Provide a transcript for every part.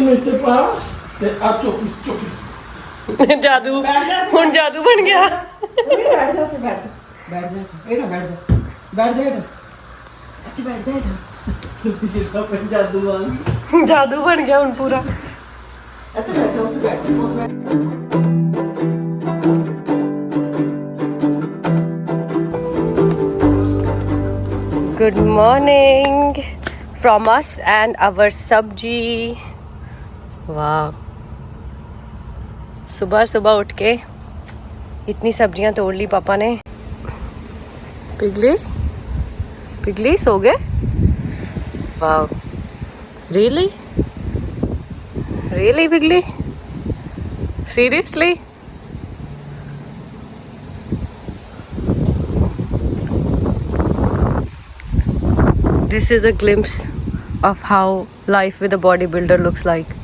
मेरे पास ते आ चौकी चौकी जादू हुन जादू बन गया। बैठ जा बैठ जा बैठ जा एड़ा बैठ जा बैठ जा अच्छा बैठ जा अपन जादू वांग जादू बन गया हुन पूरा। अच्छा बैठ जा बैठ जा good morning from us and our sabzi. वाह, सुबह सुबह उठ के इतनी सब्जियां तोड़ ली पापा ने। पिगली पिगली सो गए? वाह, really really Piggly, seriously? This is a glimpse of how life with a bodybuilder looks like.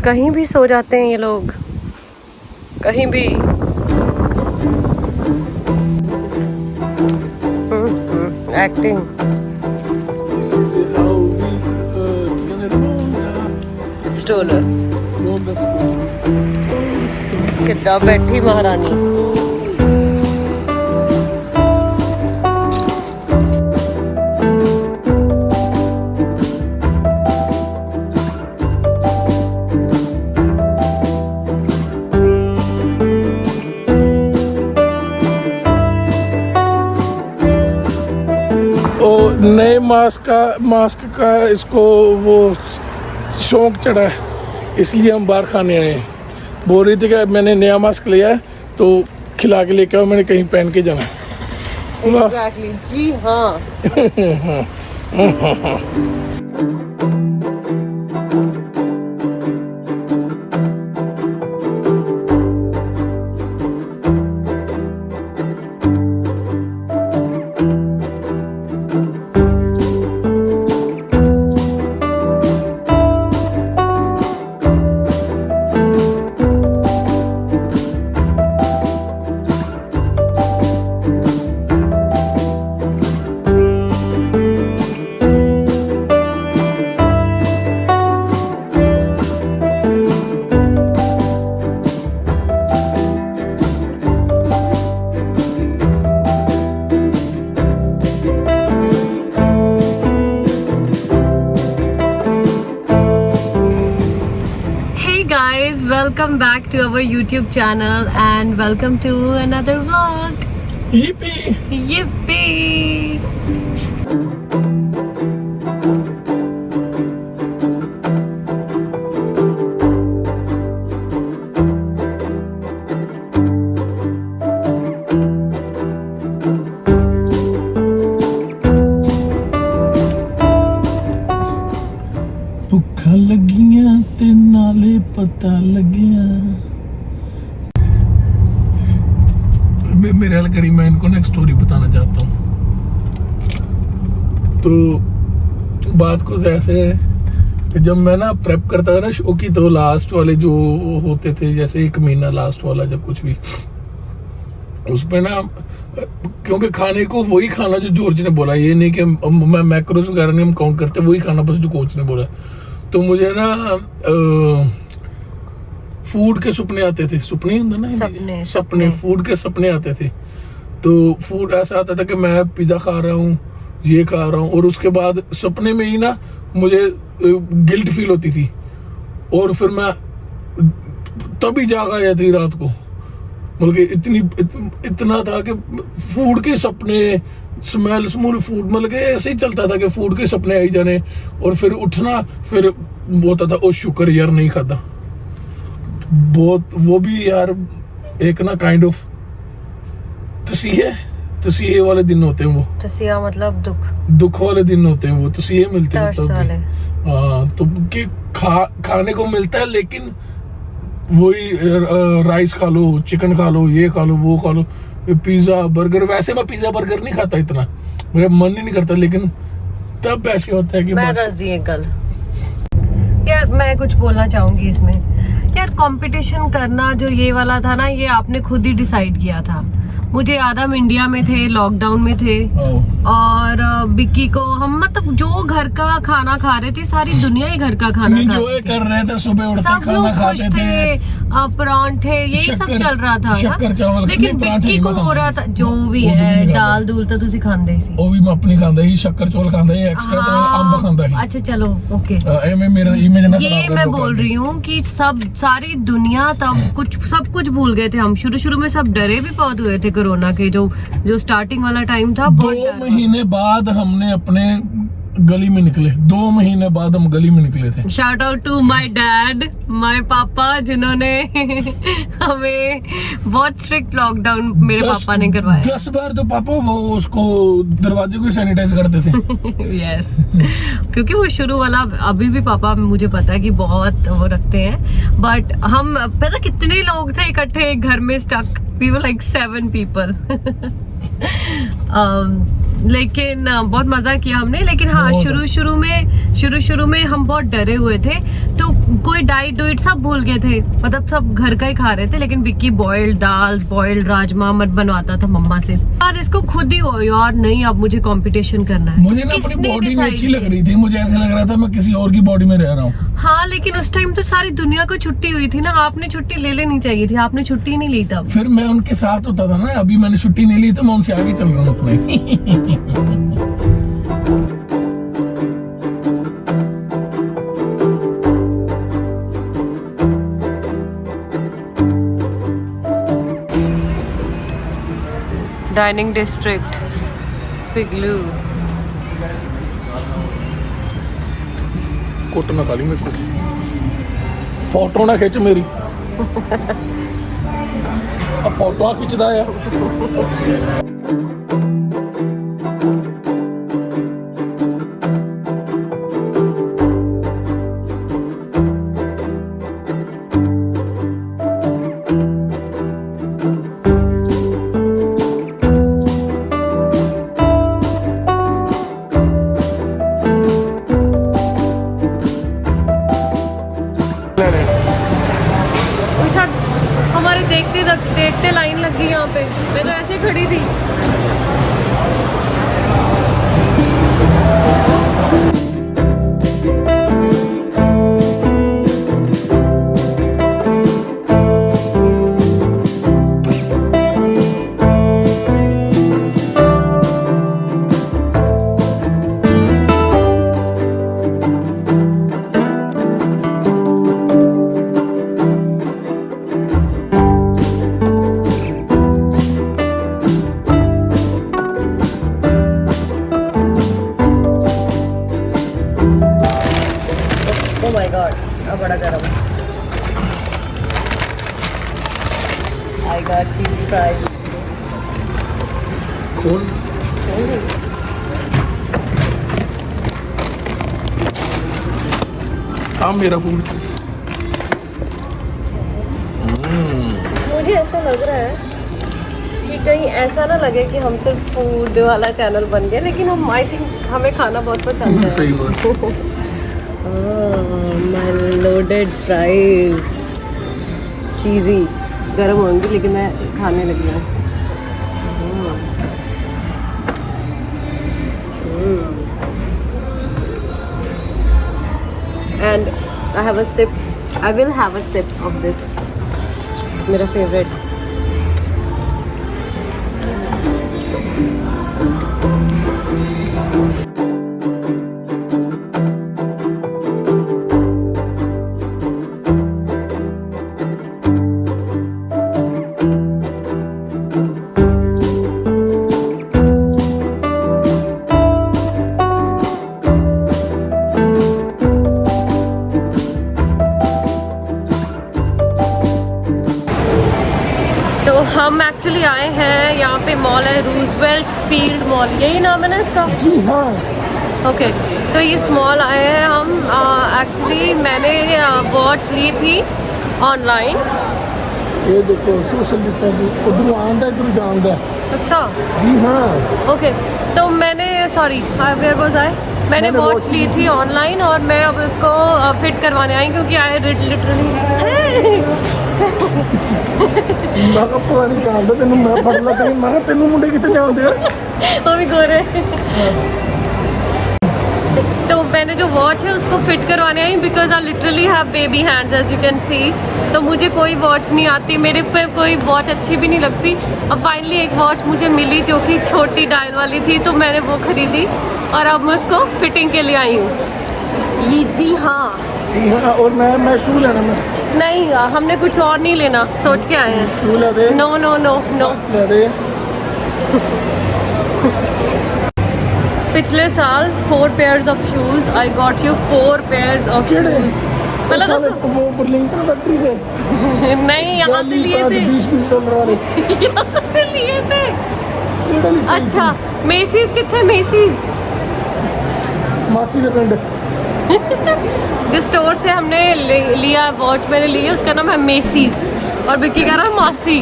कहीं भी सो जाते हैं ये लोग, कहीं भी। एक्टिंग। स्टोलर कितना बैठी महारानी। नए मास्क का इसको वो शौक चढ़ा है, इसलिए हम बाहर खाने आए हैं। बोल रही थी कि मैंने नया मास्क लिया है तो खिला के लेके आओ, मैंने कहीं पहन के जाना है। Exactly. जी हाँ। Welcome back to our YouTube channel and welcome to another vlog. Yippee! Yippee! भुखा लगियां ते नाले पता लगिया। मेरे हाल करी, मैं इनको ना एक स्टोरी बताना चाहता हूँ। तो बात कुछ ऐसे है कि जब मैं ना प्रेप करता था ना शो की, तो लास्ट वाले जो होते थे, जैसे एक महीना लास्ट वाला जब कुछ भी, उसमें ना क्योंकि खाने को वही खाना जो जॉर्ज ने बोला, ये नहीं कि मैं मैक्रोस वगैरह नहीं हम काउंट करते, वही खाना बस जो कोच ने बोला। तो मुझे ना फूड के सपने आते थे, सपने होंगे ना, सपने फूड के सपने आते थे। तो फूड ऐसा आता था कि मैं पिज़्ज़ा खा रहा हूँ, ये खा रहा हूँ, और उसके बाद सपने में ही ना मुझे गिल्ट फील होती थी, और फिर मैं तभी जाग आ जाती रात को। मतलब कि इतना था कि फूड के सपने, स्मेल फूड, मतलब कि ऐसे ही चलता था कि फूड के सपने आई जाने, और फिर उठना, फिर होता था ओ शुक्र यार नहीं खाता। बहुत वो भी यार एक ना काइंड ऑफ तसीहे वाले दिन होते हैं वो। तसिया मतलब दुख वाले दिन होते हैं वो, तसीहे मिलते हैं तब। हाँ, तो कि खाने को मिलता है, लेकिन वही राइस खा लो, चिकन खा लो, ये खा लो, वो खा लो, पिज्जा बर्गर। वैसे मैं पिज्जा बर्गर नहीं खाता, इतना मेरा मन ही नहीं करता, लेकिन तब ऐसे होता है कि मैं दस दी एक गल यार, मैं कुछ बोलना चाहूंगी इसमें यार। कंपटीशन करना जो ये वाला था ना, ये आपने खुद ही डिसाइड किया था। मुझे याद है हम इंडिया में थे, लॉकडाउन में थे, और बिक्की को हम मतलब जो घर का खाना खा रहे थे, सारी दुनिया ही घर का खाना खा एंजॉय रही कर रहे थे, सुबह उठते सब खाना लोग खुश खाते थे, परांठे यही सब शक्कर- चल रहा था शक्कर ना। चावल, लेकिन नहीं, परांठे बिक्की को नहीं हो रहा था जो भी वो भी है, नहीं दाल दूल तो तुसी खांदे ही सी। ਉਹ ਵੀ ਮੈਂ ਆਪਣੀ ਖਾਂਦਾ ਸੀ, ਸ਼ੱਕਰ ਚੋਲ ਖਾਂਦਾ ਸੀ, ਐਕਸਟਰਾ ਤੇ ਅੰਬ ਖਾਂਦਾ ਸੀ। अच्छा चलो ओके, ਐਵੇਂ ਮੇਰਾ ਇਮੇਜ ਨਾ ये मैं बोल रही हूँ कि सब सारी दुनिया तब सब कुछ भूल गए थे। हम शुरू में सब डरे भी बहुत हुए थे कोरोना के, जो स्टार्टिंग वाला टाइम था। 2 महीने बाद हमने अपने गली में निकले, 2 महीने बाद हम गली में निकले थे। Shout out to my dad, my papa, जिन्होंने हमें बहुत स्ट्रिक्ट लॉकडाउन मेरे पापा ने करवाया। 10 बार तो पापा वो उसको दरवाजे को सैनिटाइज करते थे। यस क्योंकि वो शुरू वाला, अभी भी पापा मुझे पता है कि बहुत वो रखते हैं, बट हम पता कितने लोग थे इकट्ठे एक घर में stuck, we were like 7 people. लेकिन बहुत मजा किया हमने। लेकिन हाँ, शुरू में हम बहुत डरे हुए थे, तो कोई डाइट डुइट सब भूल गए थे, मतलब सब घर का ही खा रहे थे। लेकिन विक्की बॉइल्ड दाल, बॉइल्ड राजमा मत बनवाता था मम्मा से। और इसको खुद ही हो यार, नहीं अब मुझे कंपटीशन करना है। मुझे ना अपनी किसने बॉडी में decide अच्छी किया? लग रही थी, मुझे ऐसा लग रहा था मैं किसी और की बॉडी में रह रहा हूँ। हाँ, लेकिन उस टाइम तो सारी दुनिया को छुट्टी हुई थी ना, आपने छुट्टी ले लेनी चाहिए थी, आपने छुट्टी नहीं ली तब। फिर मैं उनके साथ होता था ना, अभी मैंने छुट्टी नहीं ली तो मैं उनसे आगे चल रहा हूँ अपने। डाइनिंग डिस्ट्रिक्ट पिगलू। कुट ना काली मेरे को, फोटो ना खिंच मेरी। अब फोटो खिंचदा है। हमारे देखते लाइन लग गई यहाँ पे, मैं तो ऐसे खड़ी थी। Oh my god, अब बड़ा गरम। I got cheesy fries। खोल। हाँ मेरा फूल। मुझे ऐसा लग रहा है कि कहीं ऐसा ना लगे कि हम सिर्फ फूड वाला चैनल बन गया, लेकिन हम आई थिंक हमें खाना बहुत पसंद है। सही बात। माय लोडेड फ्राइज चीज़ी गर्म होंगी, लेकिन मैं खाने लगी हूँ। And I will have a sip of this, मेरा फेवरेट। हम एक्चुअली आए हैं, यहाँ पे मॉल है रूजवेल्ट फील्ड मॉल, यही नाम है ना इसका? जी हाँ। ओके, तो इस मॉल आए हैं हम। एक्चुअली मैंने वॉच ली थी ऑनलाइन। ये देखो सोशल डिस्टेंसिंग, उधर आंदा इधर जांदा। अच्छा जी हाँ। ओके, तो मैंने सॉरी वेयर वाज आई, मैंने वॉच ली थी ऑनलाइन और मैं अब उसको फिट करवाने आई, क्योंकि आई लिटरली मैं पता नहीं जांदा तेनू, मैं फड़ ला कहीं, मैं तेनू मुंडे कितने जांदे। मम्मी गोरे। तो मैंने जो वॉच है उसको फिट करवाने I because I literally have baby hands as you can see. तो मुझे कोई वॉच नहीं आती, मेरे पे कोई वॉच अच्छी भी नहीं लगती। अब फाइनली एक वॉच मुझे मिली जो कि छोटी डायल वाली थी, तो मैंने वो खरीदी और अब मैं उसको फिटिंग के लिए आई हूँ। ये जी हाँ और मैं शू लेना मैं नहीं, हमने कुछ और नहीं लेना, सोच के आए हैं। शू ले दे। No no no no. ले दे। पिछले साल 4 pairs of shoes, I got you 4 pairs of shoes। मतलब तो वो बर्लिंगटन फैक्ट्री से नहीं, यहाँ से लिए थे। $20 वाले यहाँ से लिए थे। अच्छा, मेसीज कितने? मेसीज मासी के पिंड। जिस स्टोर से हमने लिया वॉच मैंने ली है उसका नाम है मेसीज और विक्की कह रहा है मासी।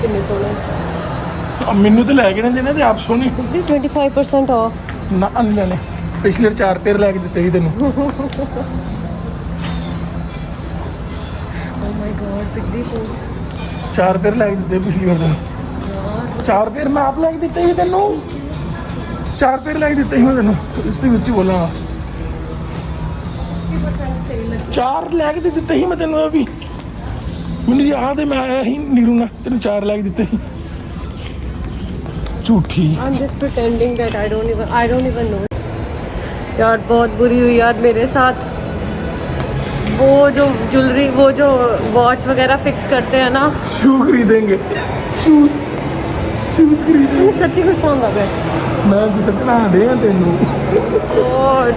कितने सोने? अब मैनू तो लैके नहीं देने थे आप सोनी 25% ऑफ ना नहीं लेने। पिछले 4 पेयर लैके दिते ही तेन। Oh my God, बिगड़ी फोन। 4 पेयर लैके दिते पिछली बार तेन। 4 पेयर मैं आप लैके दिते ही तेन। 4 पेयर लैके दिते ही मैं तेन। इसके विच ही बोला 4 लैके दिते ही मैं तेन। अभी मैंने याद है मैं आया ही नीरू ना तेन 4 लैके दिते ही। झूठी। I'm just pretending that I don't even know। यार बहुत बुरी हुई यार मेरे साथ। वो जो ज्वेलरी, वो जो वॉच वगैरह फिक्स करते हैं ना, शू खरीदेंगे। शूज खरीदेंगे। सच्ची कुछ मांगा मैं। मैं सचना दे तेनू। गॉड,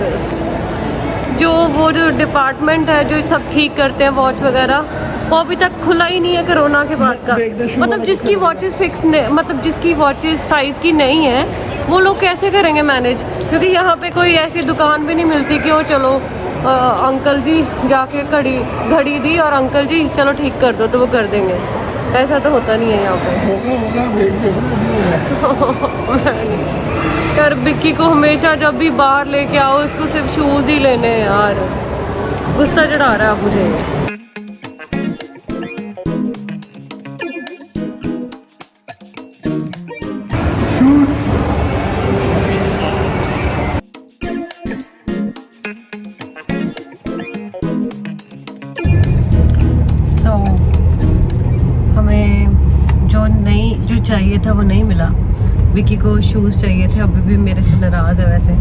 वो जो डिपार्टमेंट है जो सब ठीक करते हैं वॉच वगैरह, वो अभी तक खुला ही नहीं है कोरोना के बाद का। मतलब जिसकी वॉचेस फिक्स मतलब जिसकी वॉचेस साइज़ की नहीं है वो लोग कैसे करेंगे मैनेज, क्योंकि यहाँ पे कोई ऐसी दुकान भी नहीं मिलती कि वो चलो अंकल जी जाके घड़ी दी और अंकल जी चलो ठीक कर दो तो वो कर देंगे। ऐसा तो होता नहीं है यहाँ पे। यार बिक्की को हमेशा जब भी बाहर लेके आओ उसको सिर्फ शूज़ ही लेने हैं यार। गुस्सा चढ़ा रहा है मुझे। चाहिए था वो नहीं मिला। विकी को शूज़ चाहिए थे, अभी भी मेरे से नाराज़ है वैसे।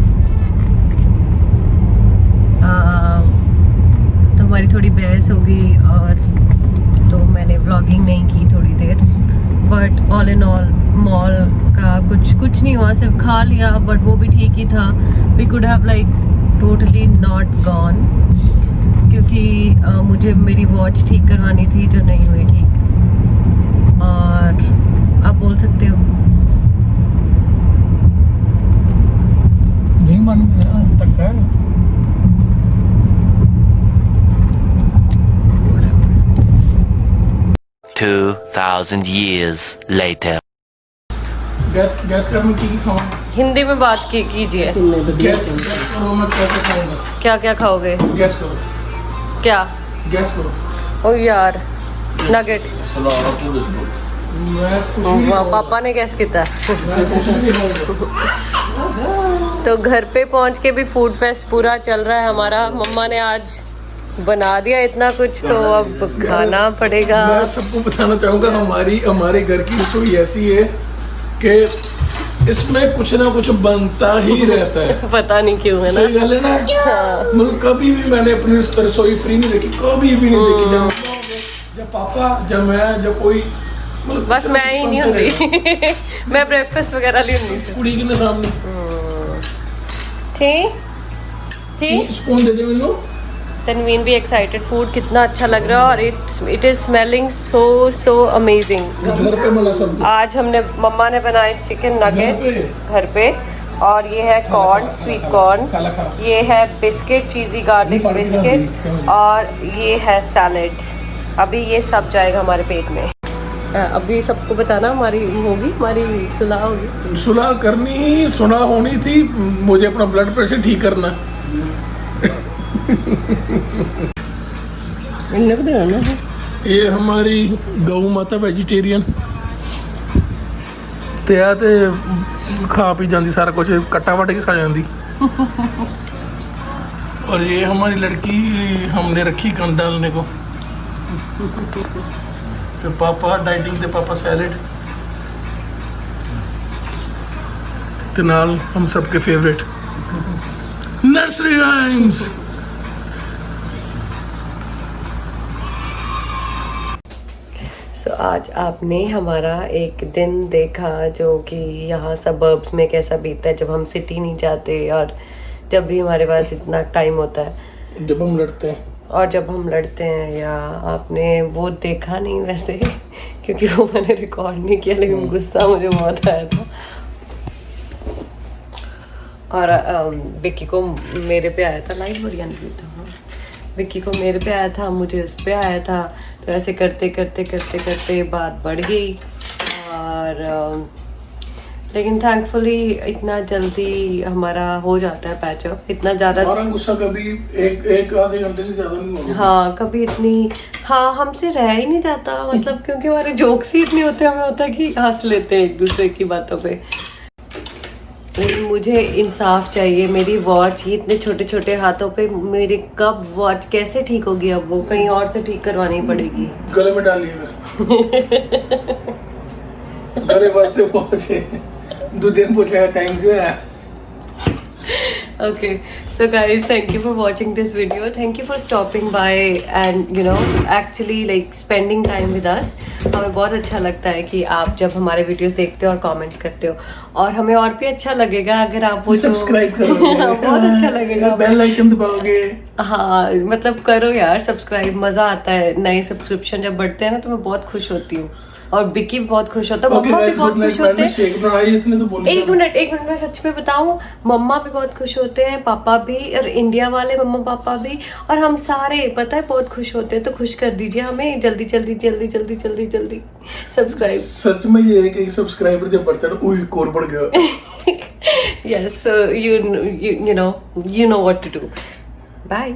तो हमारी थोड़ी बहस हो गई और तो मैंने व्लॉगिंग नहीं की थोड़ी देर। But all in all mall का कुछ नहीं हुआ, सिर्फ खा लिया, बट वो भी ठीक ही था। We could have like totally not gone, क्योंकि मुझे मेरी वॉच ठीक करवानी थी जो नहीं हुई ठीक। और आप बोल सकते हो नहीं मन तक है। 2000 years later। गैस कर मैं की खाऊंगा। हिंदी में बात कीजिए। गैस करो मैं क्या खाऊंगा। क्या क्या खाओगे? गैस करो। क्या गैस करो। ओ यार नगेट्स। मैं कुछ नहीं पापा ने गैस किया। मैं कुछ नहीं खाऊंगा। तो घर पे पहुंच के भी फूड फेस्ट पूरा चल रहा है हमारा। मम्मा ने आज बना दिया इतना कुछ, तो अब खाना पड़ेगा। मैं सबको बताना चाहूँगा हमारे घर की रसोई ऐसी है कि इसमें कुछ ना कुछ बनता ही रहता है। पता नहीं क्यों, है ना? सही गल है ना? मतलब कभी भी मैंने अपनी रसोई फ्री नहीं देखी, कभी भी नहीं देखी। जब पापा, जब मैं, जब कोई, मतलब बस मैं ही नहीं होती। मैं ब्रेकफास्ट वगैरह नहीं होती कुड़ी के सामने ठीक। स्पून दे दे मैंने। तनवीन भी एक्साइटेड। फूड कितना अच्छा लग रहा है और it is smelling so amazing. घर पे मला सब आज हमने मम्मा ने बनाए चिकन नगेट्स घर पे, और ये है कॉर्न, स्वीट कॉर्न, ये है बिस्किट, चीज़ी गार्लिक बिस्किट, और ये है सैलेड। अभी ये सब जाएगा हमारे पेट में। अभी सबको बताना हमारी सुलह होगी। सुलह करनी, सुना होनी थी, मुझे अपना ब्लड प्रेशर ठीक करना। इन्हें भी देना है। ये हमारी गौ माता वेजिटेरियन ते आ ते खा पी जाती, सारा कुछ कट्टा वट के खा जाती। और ये हमारी लड़की हमने रखी कंद डालने को। तो पापा डाइटिंग ते पापा सैलेड ते नाल हम सबके फेवरेट नर्सरी राइम्स। सो आज आपने हमारा एक दिन देखा जो कि यहाँ सबर्ब्स में कैसा बीतता है जब हम सिटी नहीं जाते और जब भी हमारे पास इतना टाइम होता है, जब हम लड़ते हैं। और जब हम लड़ते हैं। या आपने वो देखा नहीं वैसे क्योंकि वो मैंने रिकॉर्ड नहीं किया, लेकिन गुस्सा मुझे बहुत आया था। और विक्की को मेरे पे आया था, लाइव बड़ी आंधी था, विक्की को मेरे पे आया था, मुझे उस पे आया था। तो ऐसे करते करते करते करते बात बढ़ गई। और लेकिन थैंकफुली इतना जल्दी हमारा हो जाता है पैचअप, इतना ज़्यादा हमारा गुस्सा कभी एक आधे घंटे से ज़्यादा नहीं होगा। हाँ कभी इतनी, हाँ हमसे रह ही नहीं जाता, मतलब क्योंकि हमारे जोक्स ही इतने होते हैं, हमें होता है कि हंस लेते हैं एक दूसरे की बातों पे। लेकिन मुझे इंसाफ चाहिए, मेरी वॉच ही इतने छोटे छोटे हाथों पे, मेरी कब वॉच कैसे ठीक होगी? अब वो कहीं और से ठीक करवानी पड़ेगी। गले में डालिए गले वास्ते वॉच है, 2 दिन पूछेगा टाइम क्यों है। Okay, so guys, thank you for watching this video. Thank you for stopping by and actually like spending time with us. हमें बहुत अच्छा लगता है कि आप जब हमारे वीडियोस देखते हो और कमेंट्स करते हो, और हमें और भी अच्छा लगेगा अगर आप वो सब्सक्राइब करोगे। बहुत अच्छा लगेगा, बेल आइकन दबाओगे। हाँ मतलब करो यार सब्सक्राइब, मजा आता है। नए सब्सक्रिप्शन जब बढ़ते हैं ना तो मैं बहुत खुश होती हूँ, और बिक्की भी बहुत खुश होता है, मम्मा भी बहुत खुश होते हैं। एक मिनट मैं सच में बताऊं, मम्मा भी बहुत खुश होते हैं, पापा भी, और इंडिया वाले मम्मा पापा भी, और हम सारे पता है बहुत खुश होते हैं। तो खुश कर दीजिए हमें जल्दी जल्दी जल्दी जल्दी जल्दी जल्दी सब्सक्राइब। सच में ये है कि सब्सक्राइबर जब बढ़ता है ना, उई कोर बढ़ गया। Yes, you know what to do. Bye.